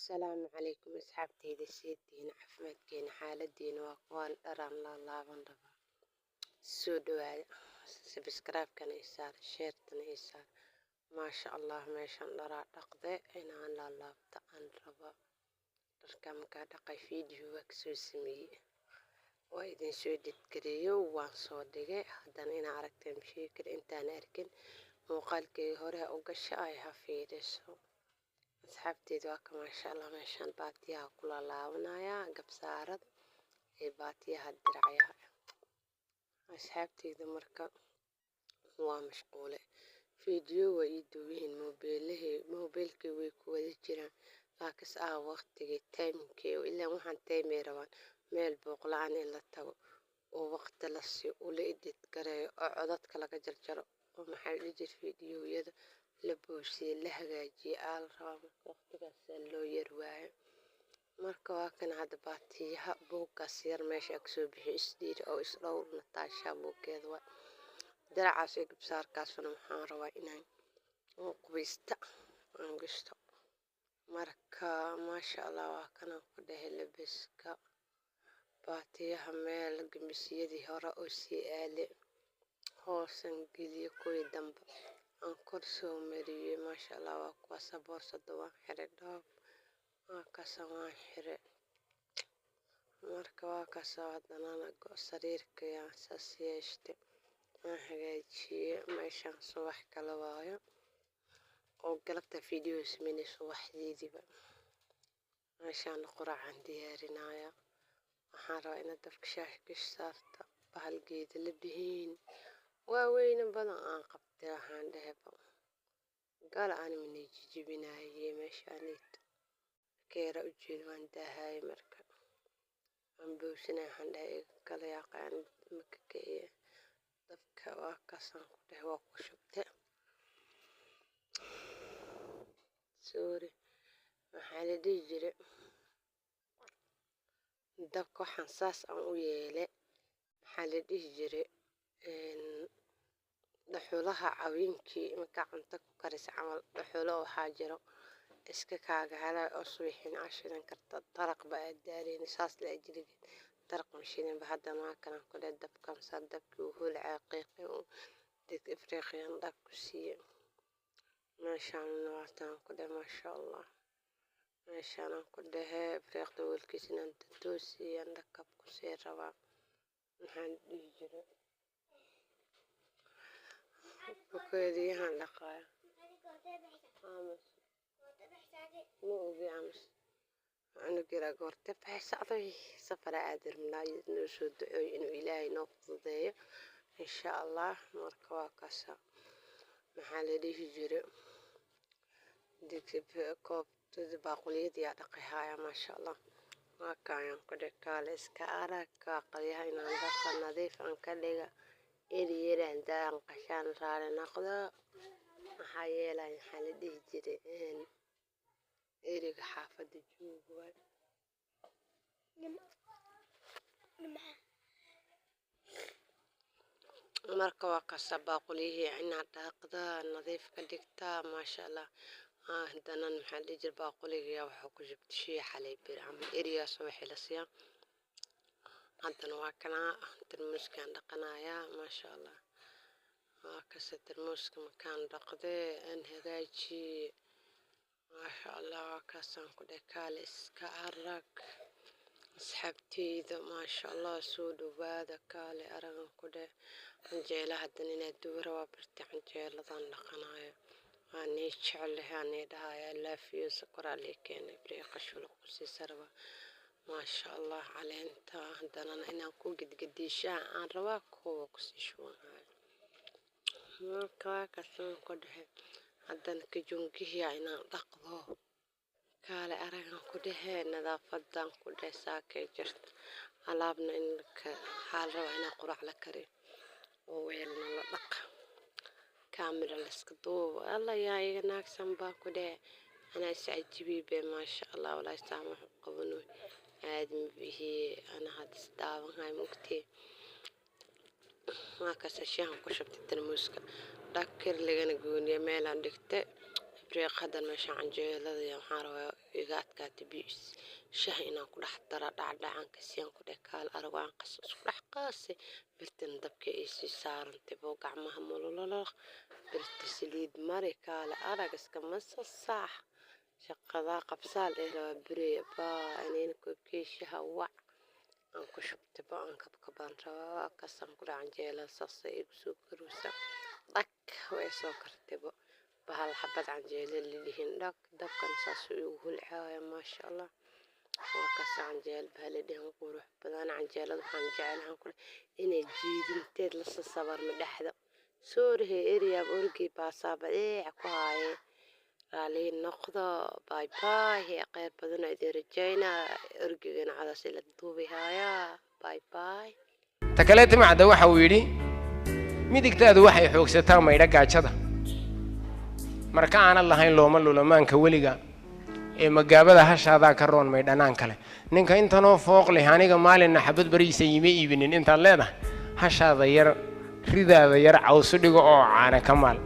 السلام عليكم أصحابتي سيدين عفمتكين حالدين وأقوال دران لا لابن ربا سودوا سبسكرايب كان يسار شير كان يسار ما شاء الله ما شاء الله را دقدي إنا لا لابد أن ربا دركم كدقي فيديو وكسو سمي وإذن سودت كريو وان صودقي هدان إنا عرقتين بشيكر إنتان أركن muuqaalkii hore uga shacayha fiiriso asxaabteedu waa ka maasha allah meeshaan baatiyaha kula laabanaya gabsaarad ee baatiyaha diracyaha asxaabteedu marka waa mashquule fiidiyo way ii duubihiin moobeelkii way ku wada jiraan laakiin waqtigii taymkii ilaa waxaan taymay rabaan meel booqla-aan in la tago oo waqti la sii ula edit gareeyo oo codadka laga jarjaro maxay dhijir fiidiyowyada la boosiyay la hagaajiyay aal rabaa marka waqtigaas loo yar waayo marka waa kan hadda baatiyaha buuggaas yar meesha ka soo bixi isdiir oo isdhowr nataasha buuggeeda waa diracaas iyo gabsaarkaasna waxaan rabaa inaan qubaysta aan gashto marka maasha allah waa kana ku dhahay labiska baatiyaha meel gamisiyadii hore oo sii aale hoosan geliyo kuwii dambe aan kor soo mariyay maasha allah waa kuwaasa boorsada waan xiray dhoob waa kaasa waan xiray marka waa kaasa haddana sariirka yaan saas yeeshtay waan hagaajiyey meeshaan subax kala waayo oo galabta fiidiyoo sameynay subaxdeediiba meeshaan quraacaan diyaarinaya waxaan rabaa inaad dabka shaash gash saarta bahalgeeda la bihiin waaweyne badan aan qabtay waxaan dhahayba gala aan minay jijibinaayay meeshaanid keera u jeed waan daahayay marka aan boobsinay waxaan dhahay kala yaqaan maka kiciye dabka waa kaasaan ku dhahay waa ku shubtay sorry maxaa la dhihi jiray dabka waxaan saas aan u yeelay maxaa la dhihi jiray dhuxulaha caweenkii markaa cunto ku karisa camal dhuxulo waxaa jiro iska kaaga halay oo subaxiin cashidan karta daraq ba aad daareen saas la ajrigeed daraq mashiin ba hadda ma kana ku dhahay dabkan saa dabkii uu hol caqiiqay oo dad afriqiyan dhab ku siiyay meeshaan waatan ku dhahay maasha allah meeshaan ku dhahay afriqda walkiisna inta toosiyaan dhakab ku sii rabaa maxaan dhihi jiray بكريان لقايا خامس مو بيامس أنا كرا قرت بحس أطي سفر عادر من نشود إنه إلهي نقضي إن شاء الله مركوا كسا محل دي هجري ديك كوب تذباقولي دي أدقيها ما شاء الله ما كان قد كالس كأرك كقليها إن عندك نظيف عن كليها إلي عندان قشان صار نقضى محايلة حال دي جري إلي حافظ الجوب مركوا كسبا قليه عنا داقدا نظيف كدكتا ما شاء الله هندنا محل جربا قليه وحكو جبت شي حلي برعمل إلي صباحي لسيا هندنا واكنا ترمس كان دقنايا ما شاء الله كسر ترمس مكان دقدي انهداجي ما شاء الله كسان كده كالس كأرك سحبتي ذا ما شاء الله سود وبادا كالي أرغن كده انجيلا هدنين الدورة وبرتي انجيلا ضان دقنايا واني شعلها اني دهايا لا فيو سكر عليكين بريق شلق وسي سربا ما شاء الله عليه انت عندنا انا كو قد عن رواك هو كسي شوان marka kasan ku dhahay hadan ka joonkiya inaan dhaqdo kale aragan ku dhahay nadaafadan ku dhahay saakay jirta alaabna in ka xal raba inaan qurac la kariyo oo weelna la dhaq kaamira la iska duubo alla yaa iga naagsan baa ku dhahay ana iscajibi be ma sha Allah wala istaama qabano aadmi bihi ana hadis daawan hay mugti ما كسشان كشفت الترموسك ذكر لجنا جوني ميلان دكتة بريق هذا مش عن جيلة يا محارة يقعد كاتبيس شهينا كل حتى رد عن كسيان كل كال أروان قصص كل قاسي برتن دبك إيسي صار تبوق عمهم ولا لا برت سليد مري كال أرقص كمس الصح شقذا قبسال إلى بري با أنين كوكيش هوا أنكو شبت با أنك بكبان روا قسم كل عن جيلة صصي بسكر وسا دك ويسكر تبو بهالحبة عن جيلة اللي هندك دك كان ساسوي وهالعاية ما شاء الله وكاس عن جيل بهالدين وروح بدنا عن جيلة وحن جعلها كل إن الجيد انتد لسه صبر من لحظة سوري إريا بورجي باصابة إيه عقاي رالي النقطة باي باي هي غير بدنا إذا رجينا أرجعنا على سلة دوبي هايا باي باي تكلمت مع دوحة ويري ميدك تادو waxay xoogsataa maydha gaajada marka aan lahayn looma lulamaan ka waliga ee magaabada hashaada ka roon maydhanaan kale ninka intanoo fooq leh aniga maalin xabad bariisa yime iibinin inta leedahay hashaada yar ridaada yar cawsu dhigo oo caana kamaal